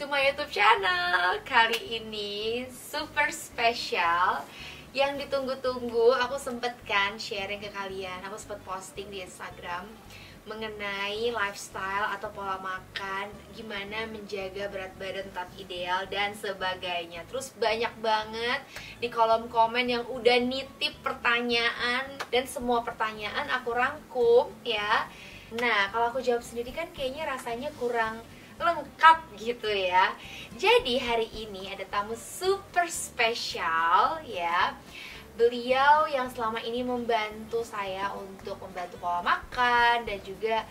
to my YouTube channel. Kali ini super spesial, yang ditunggu-tunggu. Aku sempet kan sharing ke kalian, aku sempet posting di Instagram mengenai lifestyle atau pola makan, gimana menjaga berat badan tetap ideal dan sebagainya. Terus banyak banget di kolom komen yang udah nitip pertanyaan, dan semua pertanyaan aku rangkum ya. Nah, kalau aku jawab sendiri kan kayaknya rasanya kurang lengkap gitu ya. Jadi hari ini ada tamu super spesial ya. Beliau yang selama ini membantu saya untuk membantu pola makan dan juga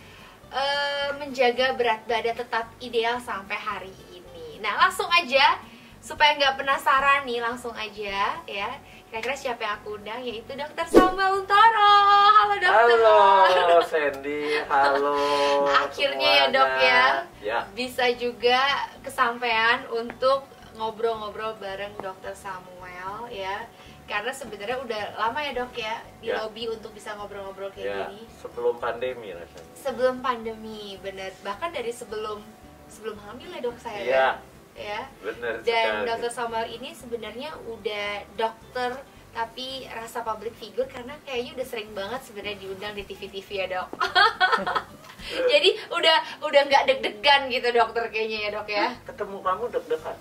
menjaga berat badan tetap ideal sampai hari ini. Nah, langsung aja supaya nggak penasaran nih, langsung aja ya. Kira-kira siapa yang aku undang, yaitu Dr. Samuel Huntoro. Halo dokter. Halo Sandy, halo. Akhirnya semuanya. Ya dok ya, bisa juga kesampaian untuk ngobrol-ngobrol bareng Dr. Samuel ya. Karena sebenarnya udah lama ya dok ya di lobby untuk bisa ngobrol-ngobrol kayak gini. Sebelum pandemi rasanya. Sebelum pandemi, bener. Bahkan dari sebelum hamil ya dok saya kan? Ya. Bener. Dan Dr. Samuel ini sebenarnya udah dokter tapi rasa public figure karena kayaknya udah sering banget sebenarnya diundang di TV-TV ya dok. Jadi udah nggak deg-degan gitu dokter kayaknya ya dok ya. Ketemu kamu deg-degan.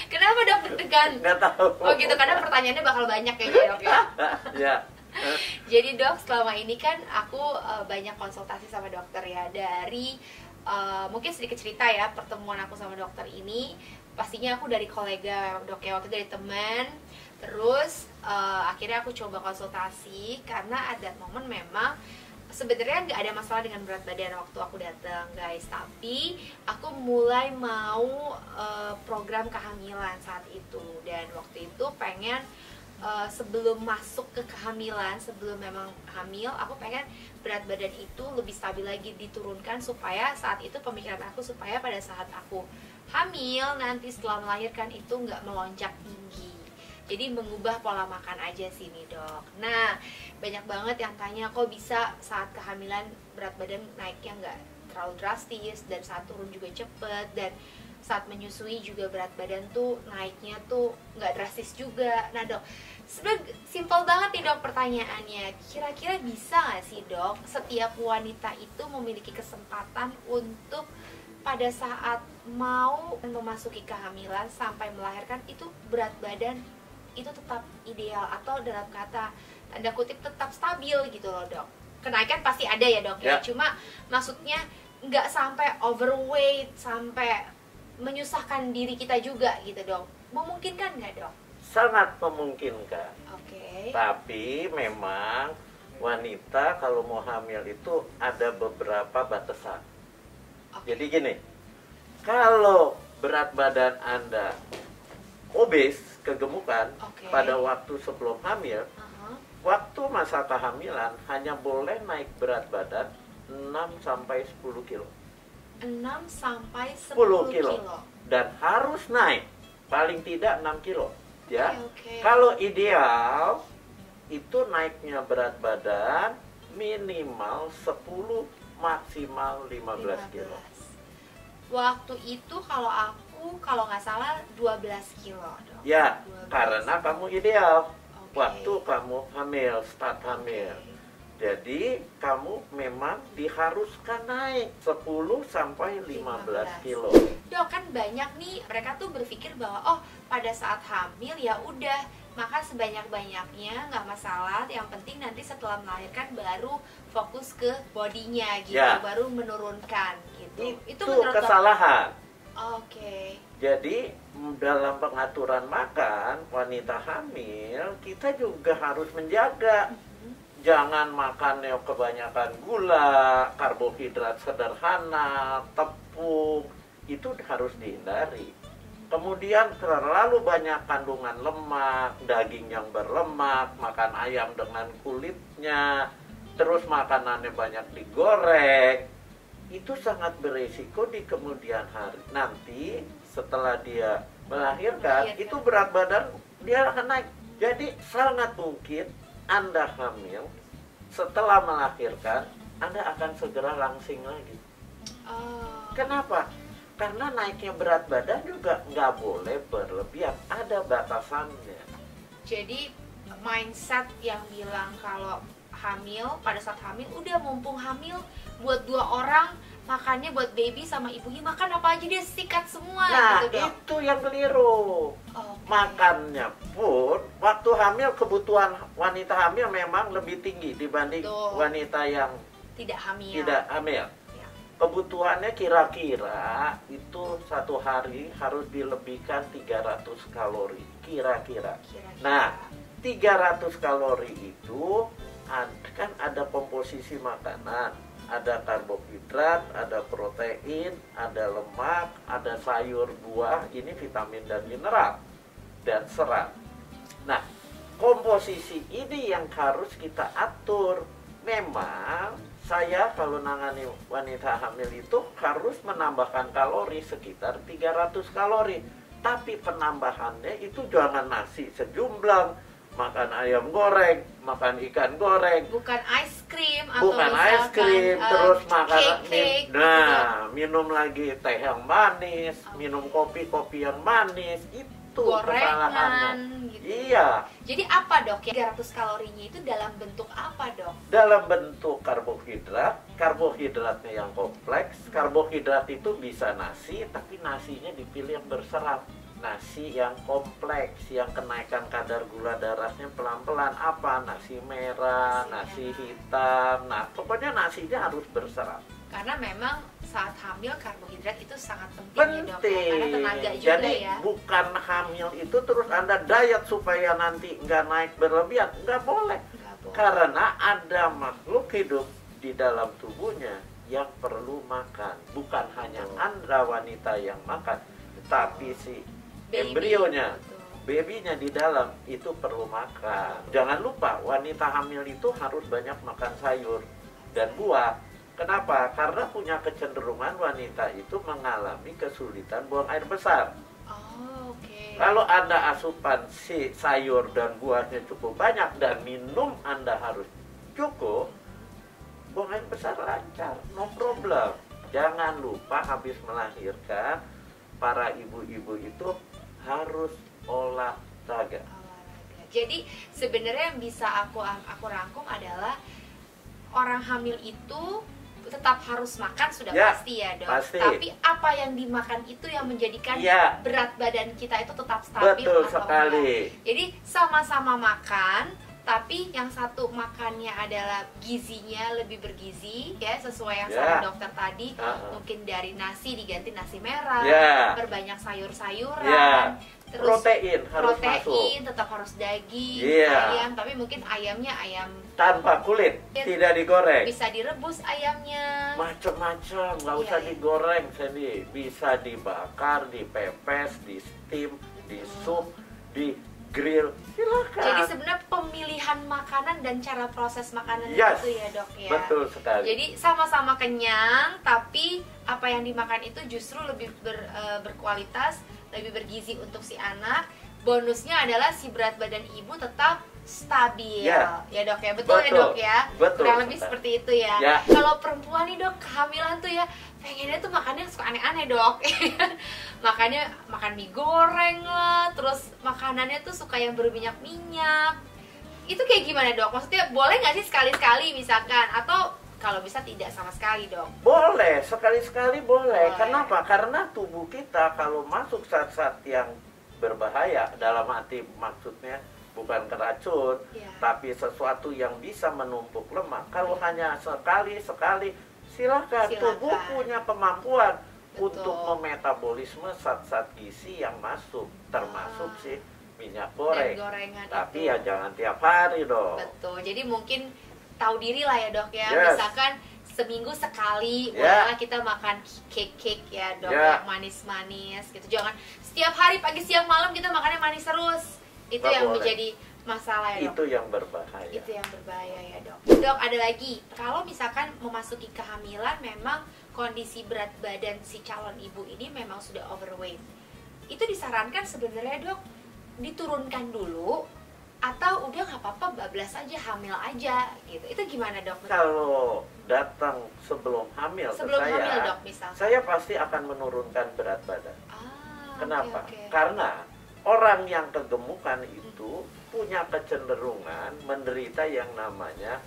Kenapa dok deg-degan? Nggak tahu. Oh gitu, karena pertanyaannya bakal banyak kayaknya dok ya. Ya. Jadi dok, selama ini kan aku banyak konsultasi sama dokter ya. Dari mungkin sedikit cerita ya, pertemuan aku sama dokter ini pastinya aku dari kolega dok ya, waktu dari teman. Terus akhirnya aku coba konsultasi karena ada momen memang sebenarnya nggak ada masalah dengan berat badan waktu aku datang guys, tapi aku mulai mau program kehamilan saat itu. Dan waktu itu pengen sebelum masuk ke kehamilan, sebelum memang hamil, aku pengen berat badan itu lebih stabil lagi, diturunkan supaya saat itu pemikiran aku supaya pada saat aku hamil nanti setelah melahirkan itu nggak melonjak tinggi. Jadi mengubah pola makan aja sih nih dok. Nah, banyak banget yang tanya kok bisa saat kehamilan berat badan naiknya nggak terlalu drastis, dan saat turun juga cepet, dan saat menyusui juga berat badan tuh naiknya tuh nggak drastis juga. Nah dok, sebenarnya simpel banget nih dok pertanyaannya. Kira-kira bisa nggak sih dok setiap wanita itu memiliki kesempatan untuk pada saat mau memasuki kehamilan sampai melahirkan itu berat badan itu tetap ideal, atau dalam kata tanda kutip tetap stabil gitu loh dok? Kenaikan pasti ada ya dok ya, cuma maksudnya nggak sampai overweight sampai menyusahkan diri kita juga gitu dok. Memungkinkan nggak dok? Sangat memungkinkan. Oke. Tapi memang wanita kalau mau hamil itu ada beberapa batasan. Jadi gini, kalau berat badan Anda obes, kegemukan, pada waktu sebelum hamil, waktu masa kehamilan hanya boleh naik berat badan 6-10 kilo. 6-10 kilo. Dan harus naik paling tidak 6 kilo ya. Kalau ideal itu naiknya berat badan minimal 10 maksimal 15 kilo. Waktu itu kalau nggak salah 12 kilo dok. Ya, 12. Karena kamu ideal waktu kamu hamil, start hamil. Jadi kamu memang diharuskan naik 10 sampai 15 kilo. Dok, kan banyak nih mereka tuh berpikir bahwa oh pada saat hamil ya udah makan sebanyak-banyaknya nggak masalah, yang penting nanti setelah melahirkan baru fokus ke bodinya gitu, baru menurunkan gitu. Itu kesalahan. Jadi dalam pengaturan makan wanita hamil kita juga harus menjaga. Jangan makannya kebanyakan gula, karbohidrat sederhana, tepung, itu harus dihindari. Kemudian terlalu banyak kandungan lemak, daging yang berlemak, makan ayam dengan kulitnya, terus makanannya banyak digoreng, itu sangat beresiko di kemudian hari. Nanti setelah dia melahirkan, itu berat badan dia akan naik. Jadi sangat mungkin Anda hamil, setelah melahirkan, Anda akan segera langsing lagi. Kenapa? Karena naiknya berat badan juga nggak boleh berlebihan, ada batasannya. Jadi mindset yang bilang kalau hamil, pada saat hamil, udah mumpung hamil buat 2 orang, makannya buat baby sama ibunya, makan apa aja dia sikat semua Nah, gitu dok. itu yang keliru. Makannya pun waktu hamil, kebutuhan wanita hamil memang lebih tinggi dibanding Betul. wanita yang Tidak hamil. tidak hamil. Ya. Kebutuhannya kira-kira itu 1 hari harus dilebihkan 300 kalori kira-kira. Kira-kira. Nah, 300 kalori itu kan ada komposisi makanan, ada karbohidrat, ada protein, ada lemak, ada sayur, buah, ini vitamin dan mineral dan serat. Nah, komposisi ini yang harus kita atur. Memang saya kalau nangani wanita hamil itu harus menambahkan kalori sekitar 300 kalori. Tapi penambahannya itu jangan nasi sejumlah, makan ayam goreng, makan ikan goreng, Bukan ice cream atau bukan misalkan, es krim, terus makan cake, minum lagi teh yang manis, minum kopi-kopi yang manis, itu kesalahannya. gorengan gitu. Iya, Jadi apa dok ya 300 kalorinya itu dalam bentuk apa dok? dalam bentuk karbohidrat, karbohidratnya yang kompleks. Karbohidrat itu bisa nasi, tapi nasinya dipilih yang berserat. Nasi yang kompleks, yang kenaikan kadar gula darahnya pelan-pelan. Apa? Nasi merah, nasi hitam. Nah, pokoknya nasinya harus berserat. Karena memang saat hamil karbohidrat itu sangat penting, ya dok. Penting. Karena tenaga juga Jadi ya. bukan hamil itu terus Anda diet supaya nanti nggak naik berlebihan. Nggak boleh. Nggak boleh. Karena ada makhluk hidup di dalam tubuhnya yang perlu makan. Bukan hanya Anda wanita yang makan, tetapi si embrionya, babynya di dalam itu perlu makan. Jangan lupa wanita hamil itu harus banyak makan sayur dan buah. Kenapa? Karena punya kecenderungan wanita itu mengalami kesulitan buang air besar. Oh, oke. Kalau Anda asupan si sayur dan buahnya cukup banyak dan minum Anda harus cukup, buang air besar lancar, no problem. Jangan lupa habis melahirkan, para ibu-ibu itu harus olahraga. Jadi sebenarnya yang bisa aku rangkum adalah orang hamil itu tetap harus makan sudah Ya, pasti ya dok. pasti. Tapi apa yang dimakan itu yang menjadikan Ya. berat badan kita itu tetap stabil Betul atau sekali. enggak. Jadi sama-sama makan, tapi yang satu makannya adalah gizinya lebih bergizi ya, sesuai yang sama dokter tadi. Mungkin dari nasi diganti nasi merah, perbanyak sayur-sayuran, terus protein harus masuk, tetap harus daging, ayam, tapi mungkin ayamnya ayam tanpa kulit, tidak digoreng, bisa direbus ayamnya, macam-macam, nggak usah digoreng, Sandy. Bisa dibakar, dipepes, di steam, di sup, di grill, silakan. Jadi sebenarnya pemilihan makanan dan cara proses makanan itu ya dok ya. Betul sekali. Jadi sama-sama kenyang, tapi apa yang dimakan itu justru lebih berkualitas, lebih bergizi untuk si anak. Bonusnya adalah si berat badan ibu tetap stabil, ya dok ya, betul ya dok ya, kurang lebih seperti itu ya. Kalau perempuan nih dok, kehamilan tuh ya pengennya tuh makannya suka aneh-aneh dok. Makannya makan mie goreng lah, terus makanannya tuh suka yang berminyak-minyak. Itu kayak gimana dok? Maksudnya boleh nggak sih sekali-sekali misalkan, atau kalau bisa tidak sama sekali dok? Boleh, sekali-sekali boleh. Kenapa? Karena tubuh kita kalau masuk zat-zat yang berbahaya, dalam arti maksudnya bukan keracun, tapi sesuatu yang bisa menumpuk lemak. Kalau hanya sekali-sekali, silakan. Tubuh punya kemampuan untuk memetabolisme zat-zat gizi yang masuk, termasuk si minyak goreng. Tapi ya jangan tiap hari dong. Betul. Jadi mungkin tahu diri lah ya dok ya. Misalkan seminggu sekali kita makan cake ya dok, yang manis-manis gitu. Jangan setiap hari pagi siang malam kita makannya manis terus. Itu yang menjadi masalah ya dok. Itu yang berbahaya. Itu yang berbahaya ya dok. Dok, ada lagi, kalau misalkan memasuki kehamilan memang kondisi berat badan si calon ibu ini memang sudah overweight, itu disarankan sebenarnya dok diturunkan dulu atau udah nggak apa-apa bablas aja, hamil aja gitu? Itu gimana dok? Kalau datang sebelum hamil Sebelum ke saya, hamil dok misal? saya pasti akan menurunkan berat badan. Kenapa? Oke. Karena orang yang kegemukan itu punya kecenderungan menderita yang namanya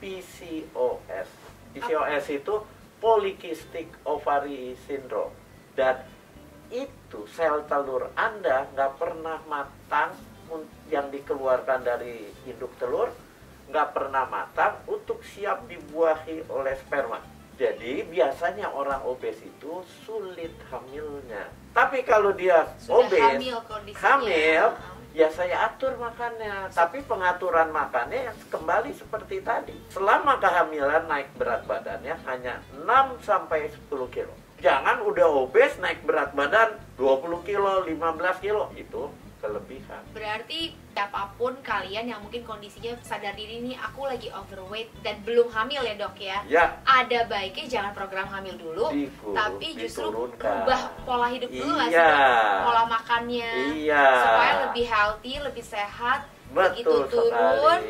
PCOS. PCOS itu Polycystic Ovary Syndrome. Dan itu sel telur Anda nggak pernah matang, yang dikeluarkan dari induk telur nggak pernah matang untuk siap dibuahi oleh sperma. Jadi biasanya orang obes itu sulit hamilnya. Tapi kalau dia Sudah obes, hamil, ya saya atur makannya. Tapi pengaturan makannya yang kembali seperti tadi. Selama kehamilan naik berat badannya hanya 6-10 kilo. Jangan udah obes naik berat badan 20 kilo, 15 kilo. Itu kelebihan. Berarti siapapun kalian yang mungkin kondisinya sadar diri nih, aku lagi overweight dan belum hamil ya dok ya, ada baiknya jangan program hamil dulu, tapi justru ubah pola hidup dulu lah sih dok, pola makannya, supaya lebih healthy, lebih sehat. Begitu turun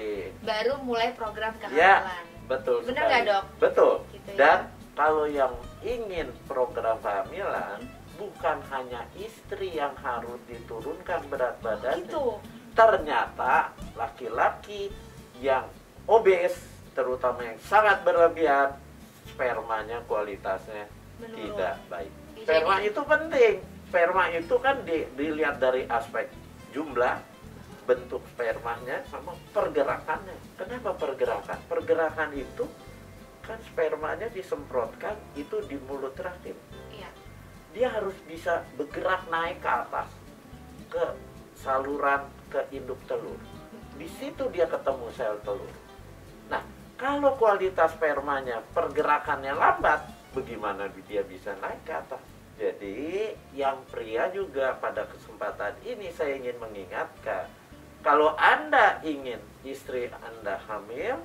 baru mulai program kehamilan. Betul. Bener nggak dok? Betul. Gitu ya? Dan kalau yang ingin program kehamilan, bukan hanya istri yang harus diturunkan berat badannya. Gitu. Ternyata laki-laki yang obes, terutama yang sangat berlebihan, spermanya kualitasnya tidak baik. Sperma itu penting. Sperma itu kan dilihat dari aspek jumlah, bentuk spermanya, sama pergerakannya. Kenapa pergerakan? Pergerakan itu kan spermanya disemprotkan itu di mulut rahim. Dia harus bisa bergerak naik ke atas, ke saluran, ke induk telur. Di situ dia ketemu sel telur. Nah, kalau kualitas spermanya, pergerakannya lambat, bagaimana dia bisa naik ke atas? Jadi, yang pria juga pada kesempatan ini saya ingin mengingatkan, kalau Anda ingin istri Anda hamil,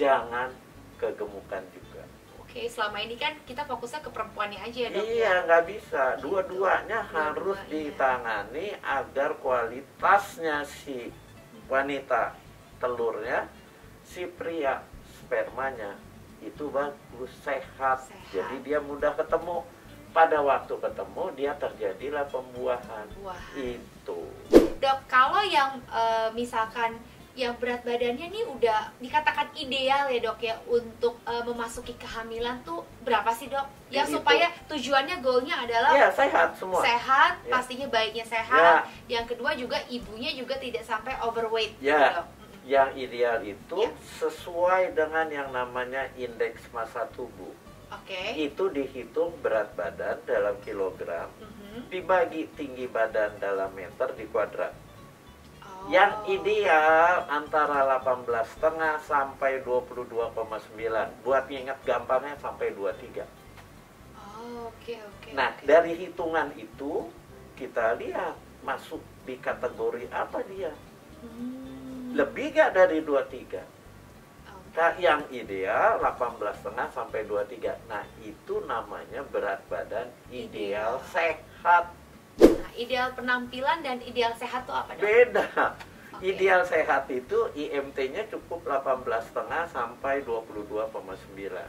jangan kegemukan juga. Oke, selama ini kan kita fokusnya ke perempuannya aja ya dok. Iya, nggak bisa. Dua-duanya harus ditangani agar kualitasnya si wanita telurnya, si pria spermanya itu bagus, sehat. Jadi dia mudah ketemu. Pada waktu ketemu dia terjadilah pembuahan. Itu. Dok, kalau yang misalkan yang berat badannya nih udah dikatakan ideal ya dok ya untuk memasuki kehamilan tuh berapa sih dok? Yang supaya tujuannya, goalnya adalah sehat semua. Sehat, pastinya baiknya sehat. Yang kedua juga ibunya juga tidak sampai overweight. Dok. Yang ideal itu sesuai dengan yang namanya indeks massa tubuh. Itu dihitung berat badan dalam kilogram, dibagi tinggi badan dalam meter di kuadrat. Yang ideal antara 18,5 sampai 22,9. Buat nginget gampangnya sampai 23. Nah, dari hitungan itu kita lihat masuk di kategori apa dia. Lebih gak dari 23? Yang ideal 18,5 sampai 23. Nah, itu namanya berat badan ideal sehat. Nah, ideal penampilan dan ideal sehat tuh apa dok? Beda. Ideal sehat itu IMT-nya cukup 18,5 sampai 22,9.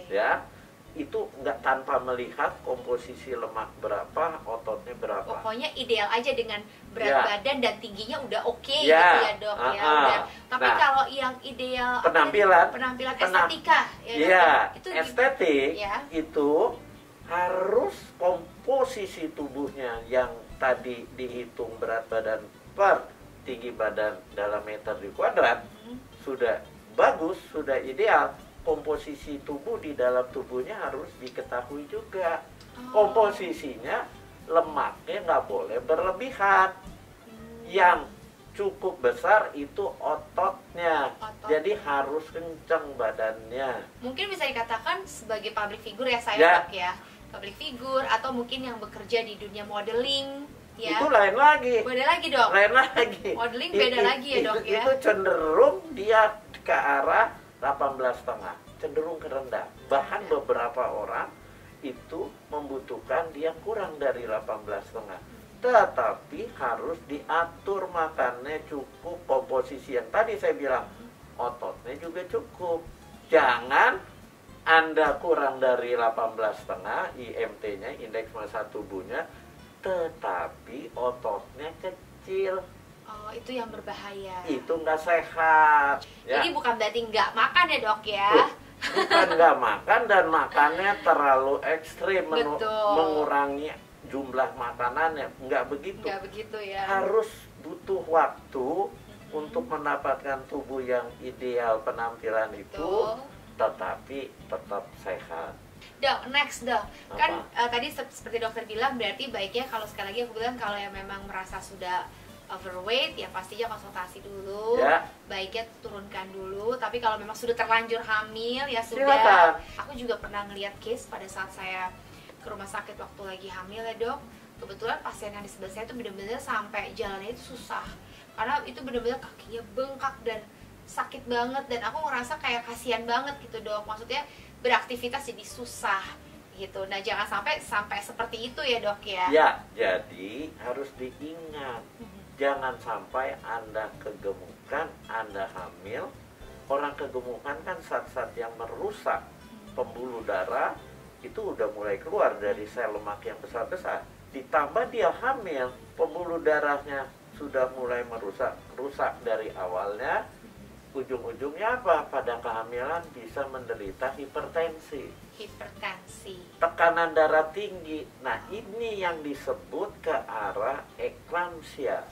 Ya, itu nggak tanpa melihat komposisi lemak berapa, ototnya berapa. Pokoknya ideal aja dengan berat badan dan tingginya udah gitu ya dok ya. Tapi kalau yang ideal penampilan estetika itu estetik itu harus komposisi tubuhnya yang tadi dihitung berat badan per tinggi badan dalam meter di kuadrat sudah bagus, sudah ideal. Komposisi tubuh di dalam tubuhnya harus diketahui juga. Komposisinya lemaknya nggak boleh berlebihan. Yang cukup besar itu ototnya. Jadi harus kencang badannya. Mungkin bisa dikatakan sebagai public figure ya saya dok ya. Public figure atau mungkin yang bekerja di dunia modeling ya. Itu lain lagi. Beda lagi dok. Lain lagi. Modeling beda lagi ya dok ya. Itu cenderung dia ke arah 18,5, cenderung ke rendah. Bahkan beberapa orang itu membutuhkan dia kurang dari 18,5. tetapi harus diatur makannya cukup, komposisi yang tadi saya bilang, ototnya juga cukup. Jangan Anda kurang dari 18,5 IMT-nya, indeks massa tubuhnya, tetapi ototnya kecil. Oh, itu yang berbahaya. Itu nggak sehat. Ya. Jadi bukan berarti nggak makan ya dok ya? Bukan nggak makan, dan makannya terlalu ekstrim, Betul. mengurangi jumlah makanannya. Nggak begitu. Nggak begitu ya. Harus butuh waktu untuk mendapatkan tubuh yang ideal penampilan itu, Betul. tetapi tetap sehat. Dok, next dok, kan Apa? tadi seperti dokter bilang, berarti baiknya kalau sekali lagi aku bilang kalau yang memang merasa sudah overweight ya pastinya konsultasi dulu, Ya. baiknya turunkan dulu. Tapi kalau memang sudah terlanjur hamil ya sudah. Silakan. Aku juga pernah ngeliat case pada saat saya ke rumah sakit waktu lagi hamil ya dok. Kebetulan pasien yang di sebelah saya itu benar-benar sampai jalannya itu susah, karena itu benar-benar kakinya bengkak dan sakit banget, dan aku ngerasa kayak kasihan banget gitu dok. Maksudnya beraktivitas jadi susah gitu. Nah jangan sampai seperti itu ya dok ya. Ya, jadi harus diingat, jangan sampai Anda kegemukan, Anda hamil. Orang kegemukan kan zat-zat yang merusak pembuluh darah, itu udah mulai keluar dari sel lemak yang besar-besar. Ditambah dia hamil, pembuluh darahnya sudah mulai rusak dari awalnya. Ujung-ujungnya apa? Pada kehamilan bisa menderita hipertensi, tekanan darah tinggi. Nah, ini yang disebut ke arah eklamsia,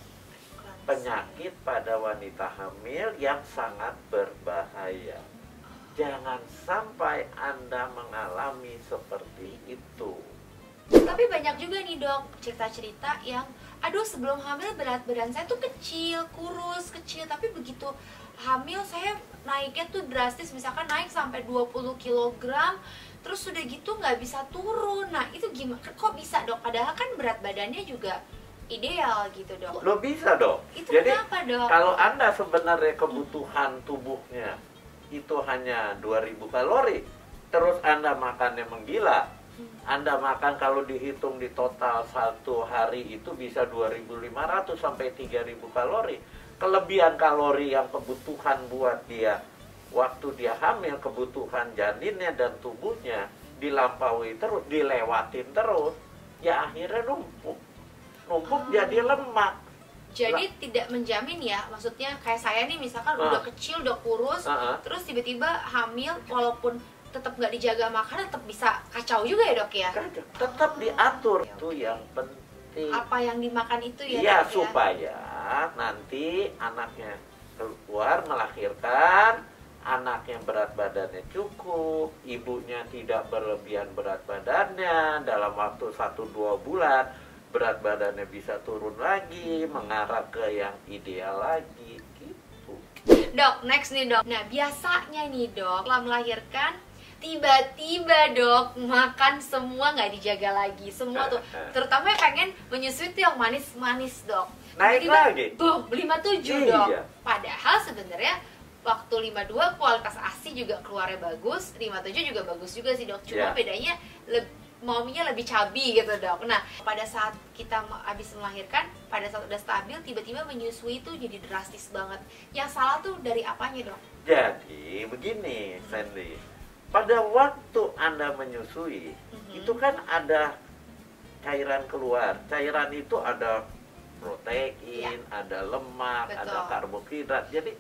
penyakit pada wanita hamil yang sangat berbahaya. Jangan sampai Anda mengalami seperti itu. Tapi banyak juga nih dok cerita-cerita yang aduh sebelum hamil berat badan saya tuh kecil, kurus, kecil, tapi begitu hamil saya naiknya tuh drastis, misalkan naik sampai 20 kg, terus sudah gitu nggak bisa turun. Nah itu gimana? Kok bisa dok? Padahal kan berat badannya juga ideal gitu dok. Lo bisa dong. Itu Jadi kenapa dok? kalau Anda sebenarnya kebutuhan tubuhnya itu hanya 2000 kalori, terus Anda makannya menggila, Anda makan kalau dihitung di total satu hari itu bisa 2500 sampai 3000 kalori. Kelebihan kalori yang kebutuhan buat dia waktu dia hamil, kebutuhan janinnya dan tubuhnya dilampaui terus, dilewatin terus, ya akhirnya numpuk jadi lemak. Jadi tidak menjamin ya, maksudnya kayak saya nih misalkan udah kecil, udah kurus, terus tiba-tiba hamil, walaupun tetap nggak dijaga makan, tetap bisa kacau juga ya dok ya? Tetap diatur, itu yang penting. Apa yang dimakan itu ya Iya, dok, supaya nanti anaknya keluar melahirkan, anaknya berat badannya cukup, ibunya tidak berlebihan berat badannya, dalam waktu 1-2 bulan berat badannya bisa turun lagi, mengarah ke yang ideal lagi gitu. Dok, next nih dok. Nah biasanya nih dok, setelah melahirkan tiba-tiba dok makan semua nggak dijaga lagi, semua tuh, terutama yang pengen menyusui tuh yang manis-manis dok. Naik tiba-tiba, lagi. Boom, 57 dok. Iya. Padahal sebenarnya waktu 52 kualitas ASI juga keluarnya bagus, 57 juga bagus juga sih dok. Cuma bedanya maunya lebih cabi gitu dok. Nah pada saat kita habis melahirkan, pada saat udah stabil, tiba-tiba menyusui itu jadi drastis banget. Yang salah tuh dari apanya dok? Jadi begini Sandy, pada waktu Anda menyusui itu kan ada cairan keluar. Cairan itu ada protein, ada lemak, betul, ada karbohidrat. Jadi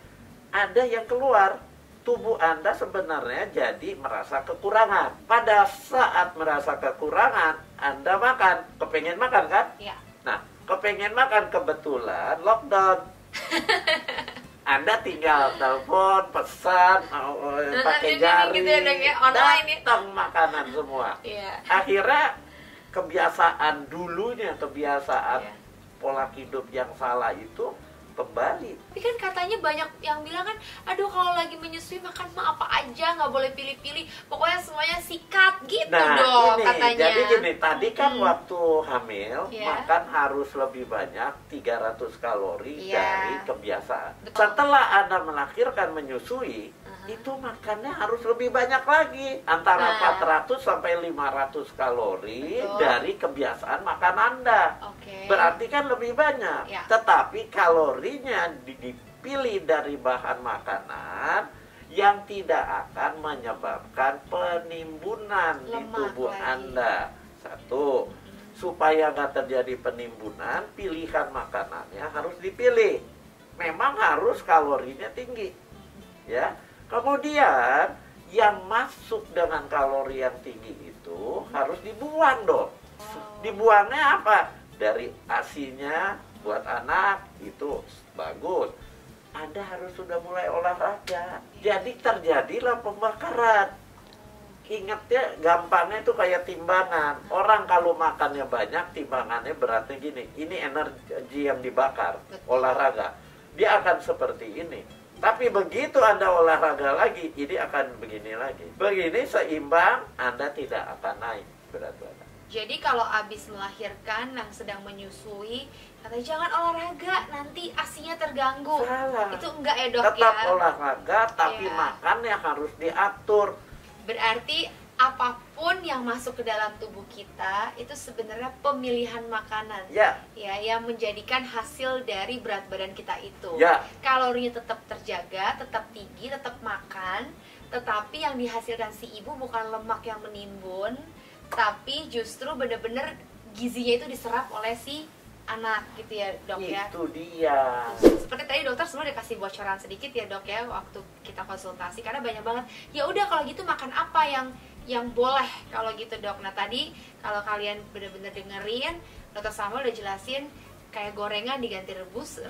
ada yang keluar. Tubuh Anda sebenarnya jadi merasa kekurangan. Pada saat merasa kekurangan, Anda makan. Kepengen makan kan? Ya. Nah, kepengen makan, kebetulan lockdown. Anda tinggal telepon, pesan, pakai jari, gitu ya, dok, ya, online ya. datang makanan semua. Yeah. Akhirnya kebiasaan dulunya, kebiasaan pola hidup yang salah itu kembali. Tapi kan katanya banyak yang bilang kan, aduh kalau lagi menyusui makan mah apa aja, nggak boleh pilih-pilih, pokoknya semuanya sikat gitu dong katanya. Jadi gini, tadi kan waktu hamil makan harus lebih banyak 300 kalori dari kebiasaan. Betul. Setelah Anda melahirkan menyusui, itu makannya harus lebih banyak lagi, antara 400 sampai 500 kalori dari kebiasaan makan Anda. Berarti kan lebih banyak. Tetapi kalorinya dipilih dari bahan makanan yang tidak akan menyebabkan penimbunan di tubuh Anda. Satu, supaya nggak terjadi penimbunan, pilihan makanannya harus dipilih. Memang harus kalorinya tinggi, ya. Kemudian yang masuk dengan kalori yang tinggi itu harus dibuang dong. Dibuangnya apa? Dari ASI-nya buat anak itu bagus. Anda harus sudah mulai olahraga. Jadi terjadilah pembakaran. Ingat ya, gampangnya itu kayak timbangan. Orang kalau makannya banyak, timbangannya beratnya gini. Ini energi yang dibakar, olahraga. Dia akan seperti ini. Tapi begitu Anda olahraga lagi, ini akan begini lagi. Begini seimbang, Anda tidak akan naik berat badan. Jadi kalau habis melahirkan yang sedang menyusui, katanya jangan olahraga, nanti ASI-nya terganggu. Salah. Itu enggak ya dok? Tetap olahraga, tapi makannya harus diatur. Berarti apapun yang masuk ke dalam tubuh kita itu sebenarnya pemilihan makanan, ya, yang menjadikan hasil dari berat badan kita itu. Kalorinya tetap terjaga, tetap tinggi, tetap makan, tetapi yang dihasilkan si ibu bukan lemak yang menimbun, tapi justru benar-benar gizinya itu diserap oleh si anak, gitu ya dok ya. Itu dia. Seperti tadi dokter sebenarnya dikasih bocoran sedikit ya dok ya waktu kita konsultasi, karena banyak banget. Ya udah kalau gitu makan apa yang boleh kalau gitu dok. Nah tadi kalau kalian benar-benar dengerin, dokter Samuel udah jelasin kayak gorengan diganti rebus,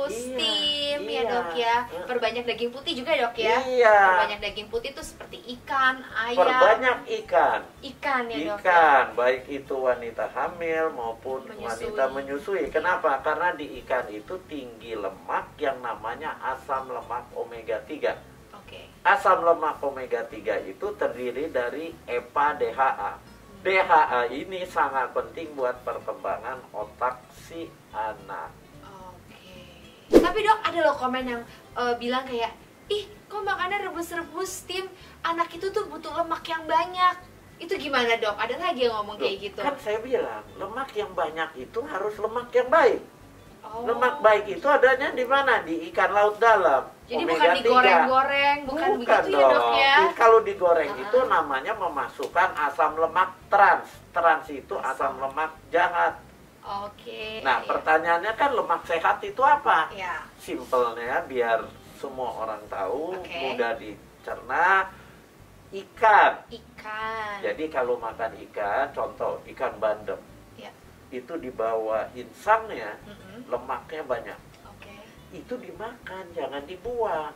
steam, ya dok ya. Perbanyak daging putih juga dok ya. Perbanyak daging putih itu seperti ikan, ayam. Perbanyak ikan. Ikan ya dok. Ikan, baik itu wanita hamil maupun wanita menyusui. Kenapa? Karena di ikan itu tinggi lemak yang namanya asam lemak omega 3. Asam lemak omega 3 itu terdiri dari EPA-DHA. DHA ini sangat penting buat perkembangan otak si anak. Tapi dok, ada loh komen yang bilang kayak, ih kok makannya rebus-rebus steam, anak itu tuh butuh lemak yang banyak. Itu gimana dok? Ada lagi yang ngomong kayak gitu? Kan saya bilang, lemak yang banyak itu harus lemak yang baik. Lemak baik itu adanya di mana? Di ikan laut dalam. Jadi bukan digoreng-goreng, bukan begitu ya dok ya? Kalau digoreng itu namanya memasukkan asam lemak trans. Trans itu asam lemak jahat. Nah pertanyaannya kan lemak sehat itu apa? Simpelnya biar semua orang tahu, mudah dicerna, ikan. Jadi kalau makan ikan, contoh ikan bandeng, itu di bawah insangnya lemaknya banyak. Itu dimakan, jangan dibuang.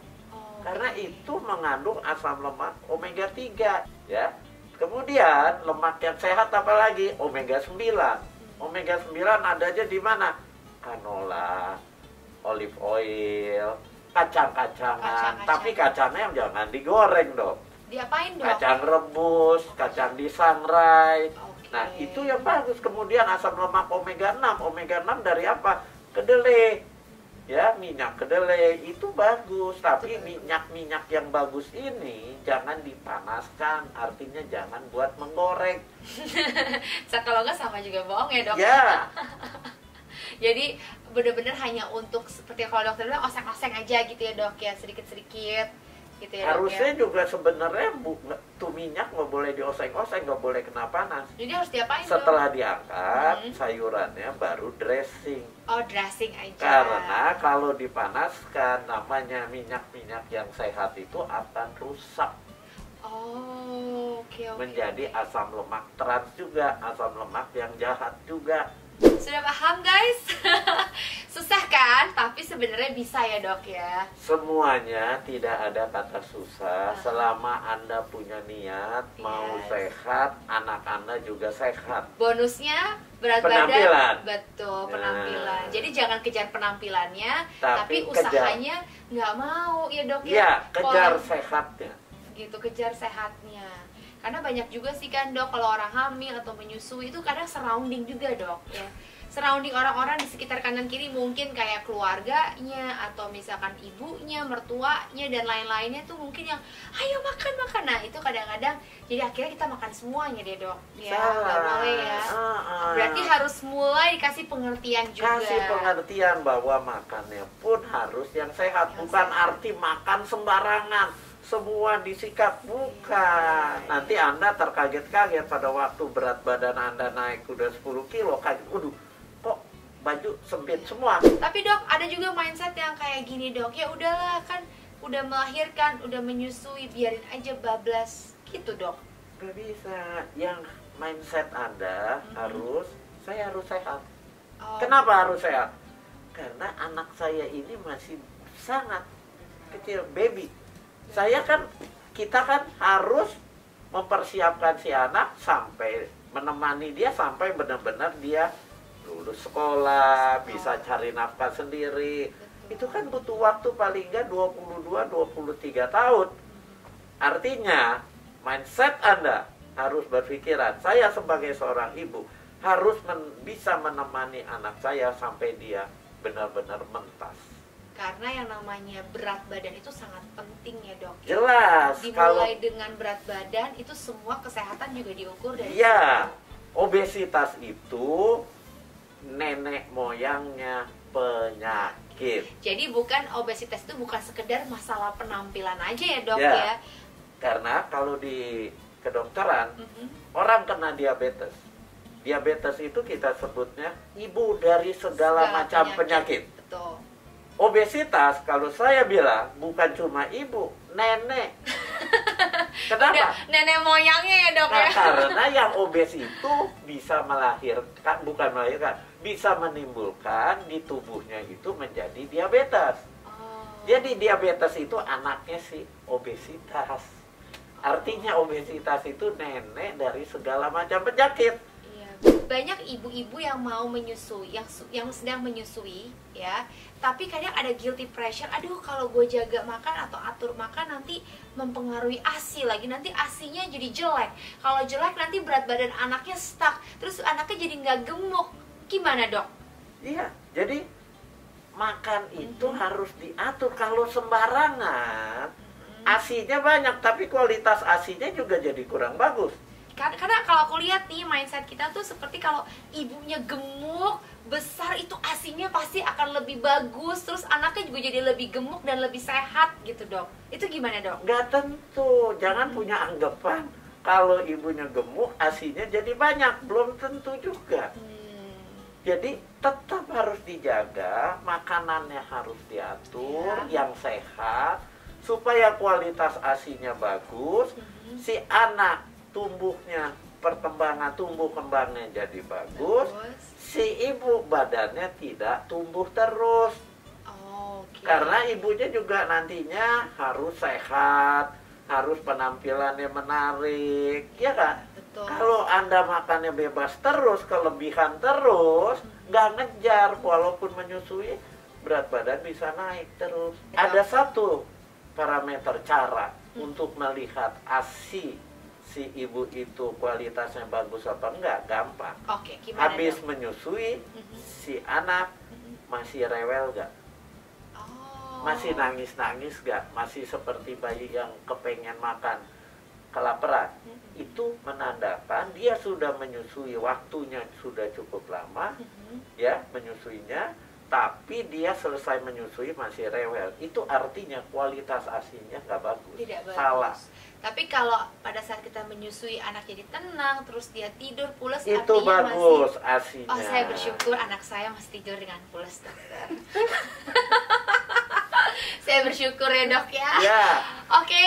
Karena itu mengandung asam lemak omega 3, ya. Kemudian lemak yang sehat apalagi? Omega 9. Omega 9 adanya di mana? Canola, olive oil, kacang-kacangan. Tapi kacangnya jangan digoreng dong. Diapain dong? Kacang rebus, kacang disangrai. Nah, itu yang bagus. Kemudian asam lemak omega 6. Omega 6 dari apa? Kedelai. Ya, minyak kedelai itu bagus, tapi minyak-minyak yang bagus ini jangan dipanaskan, artinya jangan buat menggoreng. Kalau nggak sama juga bohong ya dok? Ya. Jadi benar-benar hanya untuk seperti kalau dokter bilang oseng-oseng aja gitu ya dok ya, sedikit-sedikit. Gitu ya, harusnya juga sebenarnya tuh minyak nggak boleh dioseng-oseng, nggak boleh kena panas. Jadi harus diapain? Setelah diangkat sayurannya baru dressing. Oh, dressing aja. Karena kalau dipanaskan namanya minyak-minyak yang sehat itu akan rusak. Menjadi asam lemak trans juga, asam lemak yang jahat juga. Sudah paham guys? Susah kan? Tapi sebenarnya bisa ya dok ya. Semuanya tidak ada kata susah. Selama Anda punya niat, mau sehat, anak Anda juga sehat. Bonusnya berat badan. Betul, penampilan. Jadi jangan kejar penampilannya, tapi usahanya nggak mau ya dok ya. Iya, kejar sehatnya. Gitu, kejar sehatnya. Karena banyak juga sih kan dok, kalau orang hamil atau menyusui itu kadang surrounding juga dok ya. surrounding orang-orang di sekitar kanan kiri, mungkin kayak keluarganya atau misalkan ibunya, mertuanya dan lain-lainnya tuh mungkin yang ayo makan makan. Nah itu kadang-kadang jadi akhirnya kita makan semuanya deh dok. Ya nggak boleh ya. Berarti harus mulai dikasih pengertian juga. Kasih pengertian bahwa makannya pun harus yang sehat, bukan arti makan sembarangan, semua disikat, bukan. Nanti Anda terkaget-kaget pada waktu berat badan Anda naik udah 10 kilo, kaget, waduh, kok baju sempit semua. Tapi dok, ada juga mindset yang kayak gini dok, ya udahlah kan udah melahirkan, udah menyusui, biarin aja bablas gitu dok. Gak bisa, yang mindset Anda saya harus sehat. Kenapa harus sehat? Karena anak saya ini masih sangat kecil, baby. Kita kan harus mempersiapkan si anak sampai menemani dia sampai benar-benar dia lulus sekolah, bisa cari nafkah sendiri. Itu kan butuh waktu paling nggak 22-23 tahun. Artinya, mindset Anda harus berpikiran, saya sebagai seorang ibu harus bisa menemani anak saya sampai dia benar-benar mentas. Karena yang namanya berat badan itu sangat penting ya dok. Jelas. Dimulai dengan berat badan itu semua kesehatan juga diukur dari ya, obesitas itu nenek moyangnya penyakit. Jadi obesitas itu bukan sekedar masalah penampilan aja ya dok ya. Karena kalau di kedokteran orang kena diabetes. Diabetes itu kita sebutnya ibu dari segala macam penyakit. Betul. Obesitas kalau saya bilang bukan cuma ibu, nenek. Kenapa? Nenek moyangnya ya dok ya. Karena yang obes itu bisa bisa menimbulkan di tubuhnya itu menjadi diabetes. Jadi diabetes itu anaknya si obesitas. Artinya obesitas itu nenek dari segala macam penyakit. Banyak ibu-ibu yang mau menyusui, yang sedang menyusui ya, tapi kadang ada guilty pressure, aduh kalau gue jaga makan atau atur makan nanti mempengaruhi ASI lagi, nanti ASInya jadi jelek, kalau jelek nanti berat badan anaknya stuck, terus anaknya jadi nggak gemuk. Gimana dok? Iya, jadi makan itu harus diatur. Kalau sembarangan ASInya banyak, tapi kualitas ASInya juga jadi kurang bagus. Karena kalau aku lihat nih, mindset kita tuh seperti kalau ibunya gemuk, besar, itu ASINya pasti akan lebih bagus, terus anaknya juga jadi lebih gemuk dan lebih sehat gitu dok. Itu gimana dok? Gak tentu, jangan punya anggapan kalau ibunya gemuk ASINya jadi banyak, belum tentu juga. Jadi tetap harus dijaga, makanannya harus diatur, yang sehat, supaya kualitas ASINya bagus, si anak tumbuhnya, tumbuh kembangnya jadi bagus, si ibu badannya tidak tumbuh terus. Karena ibunya juga nantinya harus sehat, harus penampilannya menarik, ya kan? Kalau Anda makannya bebas terus, kelebihan terus, nggak ngejar, walaupun menyusui, berat badan bisa naik terus. Ada satu parameter cara untuk melihat ASI si ibu itu kualitasnya bagus apa enggak, gampang. Habis menyusui, si anak masih rewel gak? Masih nangis-nangis gak? Masih seperti bayi yang kepengen makan, kelaparan. Itu menandakan dia sudah menyusui, waktunya sudah cukup lama, ya menyusuinya, tapi dia selesai menyusui masih rewel. Itu artinya kualitas ASINya nggak bagus. Tidak bagus. Salah. Tapi kalau pada saat kita menyusui anak jadi tenang, terus dia tidur pulas, itu artinya bagus masih, ASINya. Oh, saya bersyukur anak saya masih tidur dengan pulas, dokter. Saya bersyukur ya dok ya. Oke,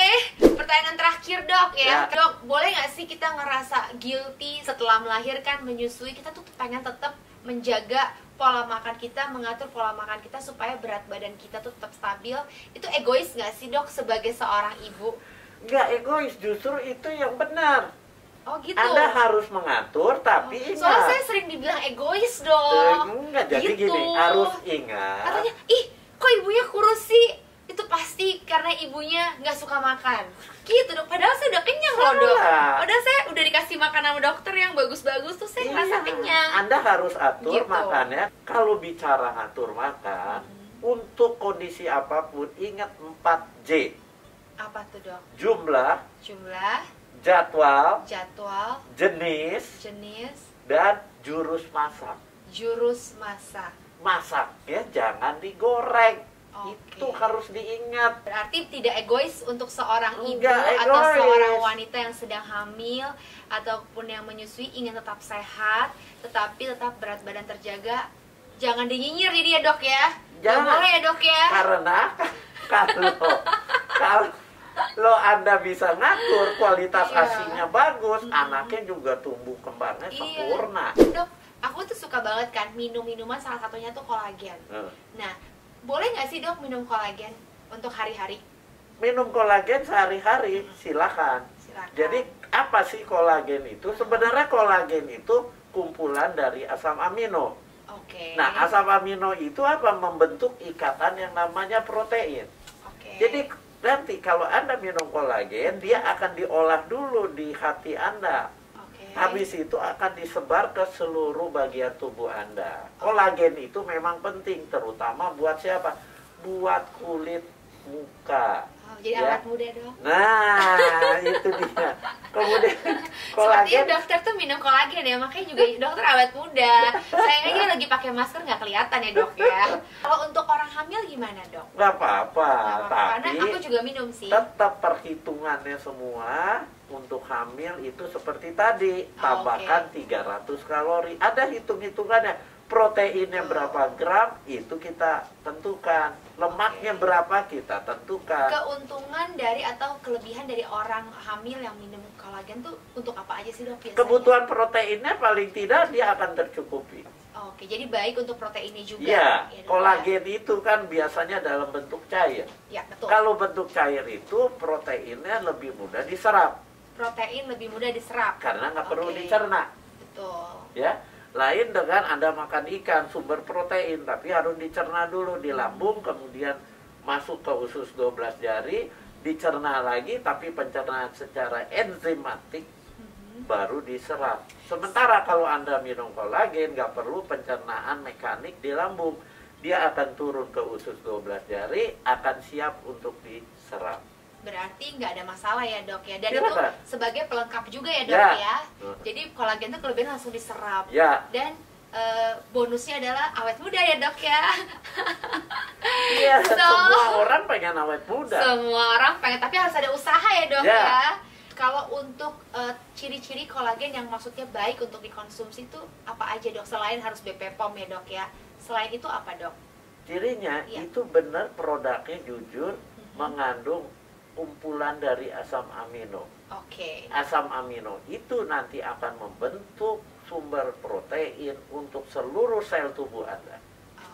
pertanyaan terakhir dok ya. Dok, boleh nggak sih kita ngerasa guilty setelah melahirkan, menyusui, kita tuh pengen tetap menjaga pola makan kita, mengatur pola makan kita supaya berat badan kita tuh tetap stabil. Itu egois nggak sih dok sebagai seorang ibu? Nggak egois, justru itu yang benar. Oh gitu. Anda harus mengatur, tapi ingat. Soalnya saya sering dibilang egois dok. Enggak, jadi gitu. gini, harus ingat. Katanya, ih kok ibunya kurus sih? Itu pasti karena ibunya nggak suka makan. Gitu dok, padahal saya udah kenyang loh dok. Padahal saya udah dikasih makan makan sama dokter yang bagus-bagus tuh saya ngerasa kenyang. Anda harus atur Gitu. makannya. Kalau bicara atur makan, untuk kondisi apapun ingat 4J. Apa tuh dok? Jumlah, Jumlah, jadwal, jadwal, jenis, jenis, dan jurus masak. jurus masak. Masaknya jangan digoreng. Oke. Itu harus diingat. Berarti tidak egois untuk seorang ibu Enggak atau egois. seorang wanita yang sedang hamil ataupun yang menyusui ingin tetap sehat, tetapi tetap berat badan terjaga. Jangan dinyinyir jadi ya dok ya. Nggak Jangan. boleh ya dok ya. Karena kalau Anda bisa ngatur kualitas Iya. ASINya bagus, anaknya juga tumbuh kembangnya Iya. sempurna. Dok, aku tuh suka banget kan minum minuman, salah satunya tuh kolagen. Nah, boleh nggak sih dok minum kolagen untuk hari-hari? Minum kolagen sehari-hari, silakan. Silakan. Jadi apa sih kolagen itu? Sebenarnya kolagen itu kumpulan dari asam amino. Oke. Nah, asam amino itu apa? Membentuk ikatan yang namanya protein. Oke. Jadi nanti kalau Anda minum kolagen, dia akan diolah dulu di hati Anda. Oke. Habis itu akan disebar ke seluruh bagian tubuh Anda. Kolagen itu memang penting, terutama buat siapa? Buat kulit muka. Oh, jadi Ya. awet muda dok. Nah, itu dia. Kemudian Sepertinya kolagen, dokter tuh minum kolagen ya, makanya juga dokter awet muda. Sayangnya lagi pakai masker nggak kelihatan ya dok ya. Kalau untuk orang hamil gimana dok? nggak apa-apa, Nggak apa-apa, karena tapi aku juga minum sih. tetap perhitungannya semua untuk hamil itu seperti tadi, tambahkan 300 kalori. Ada hitung-hitungannya. Proteinnya berapa gram itu kita tentukan. Lemaknya berapa kita tentukan. Keuntungan dari atau kelebihan dari orang hamil yang minum kolagen tuh untuk apa aja sih dok biasanya? Kebutuhan proteinnya paling tidak dia akan tercukupi. Oke, jadi baik untuk proteinnya juga. Ya, dok, kolagen itu kan biasanya dalam bentuk cair. Ya, betul. Kalau bentuk cair itu proteinnya lebih mudah diserap Protein lebih mudah diserap. karena nggak perlu Oke. dicerna. Betul. Ya, lain dengan Anda makan ikan sumber protein, tapi harus dicerna dulu di lambung, kemudian masuk ke usus 12 jari, dicerna lagi, tapi pencernaan secara enzimatik baru diserap. Sementara kalau Anda minum kolagen, nggak perlu pencernaan mekanik di lambung. Dia akan turun ke usus 12 jari, akan siap untuk diserap. Berarti nggak ada masalah ya dok ya. Dan Silakan. itu sebagai pelengkap juga ya dok Ya. ya. Jadi kolagen tuh kelebihan langsung diserap. Ya, Dan bonusnya adalah awet muda ya dok ya. iya, So- semua orang pengen awet muda. Semua orang pengen, tapi harus ada usaha ya dok Ya. ya. Kalau untuk ciri-ciri kolagen yang maksudnya baik untuk dikonsumsi itu apa aja dok? Selain harus BP POM ya dok ya. Selain itu apa dok? Cirinya Ya. itu benar produknya jujur mengandung kumpulan dari asam amino. Oke. Asam amino itu nanti akan membentuk sumber protein untuk seluruh sel tubuh Anda.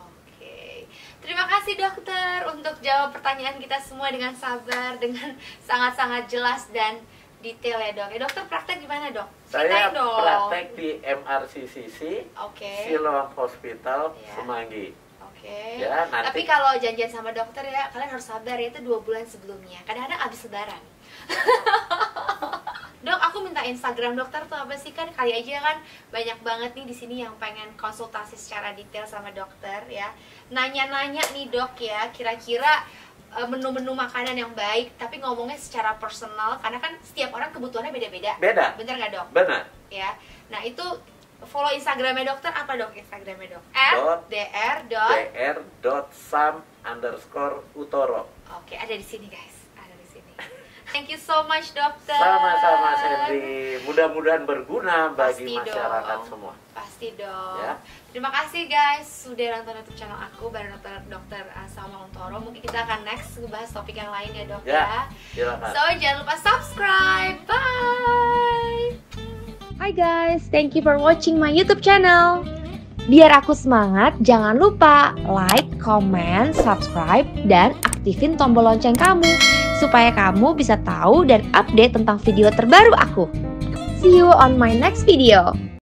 Oke. Terima kasih dokter untuk jawab pertanyaan kita semua dengan sabar, dengan sangat-sangat jelas dan detail ya dok. Ya, dokter praktek gimana dok? Saya Ceritain dong. praktek di MRCCC, Oke. Siloam Hospital, Ya. Semanggi. Oke. Ya, nanti- Tapi kalau janjian sama dokter ya, kalian harus sabar ya, itu 2 bulan sebelumnya. Kadang-kadang abis lebaran. Dok, aku minta Instagram dokter tuh apa sih, kan kali aja kan banyak banget nih di sini yang pengen konsultasi secara detail sama dokter ya. Nanya-nanya nih dok ya, kira-kira menu-menu makanan yang baik, tapi ngomongnya secara personal karena kan setiap orang kebutuhannya beda-beda. Beda. Bener nggak dok? Benar. Ya. Nah, itu follow Instagramnya dokter apa dok Instagramnya dok? dr.sam_utoro. Oke, ada di sini guys, ada di sini. Thank you so much dokter. Sama-sama Sandy. Mudah-mudahan berguna bagi Pasti masyarakat dong. semua. Pasti dong. Ya. Terima kasih guys sudah nonton YouTube channel aku bareng dokter Salma Untoro. Mungkin kita akan next ngebahas topik yang lain ya dok Ya, ya. silakan. So jangan lupa subscribe. Bye. Hi guys, thank you for watching my YouTube channel. Biar aku semangat, jangan lupa like, comment, subscribe, dan aktifin tombol lonceng kamu supaya kamu bisa tahu dan update tentang video terbaru aku. See you on my next video.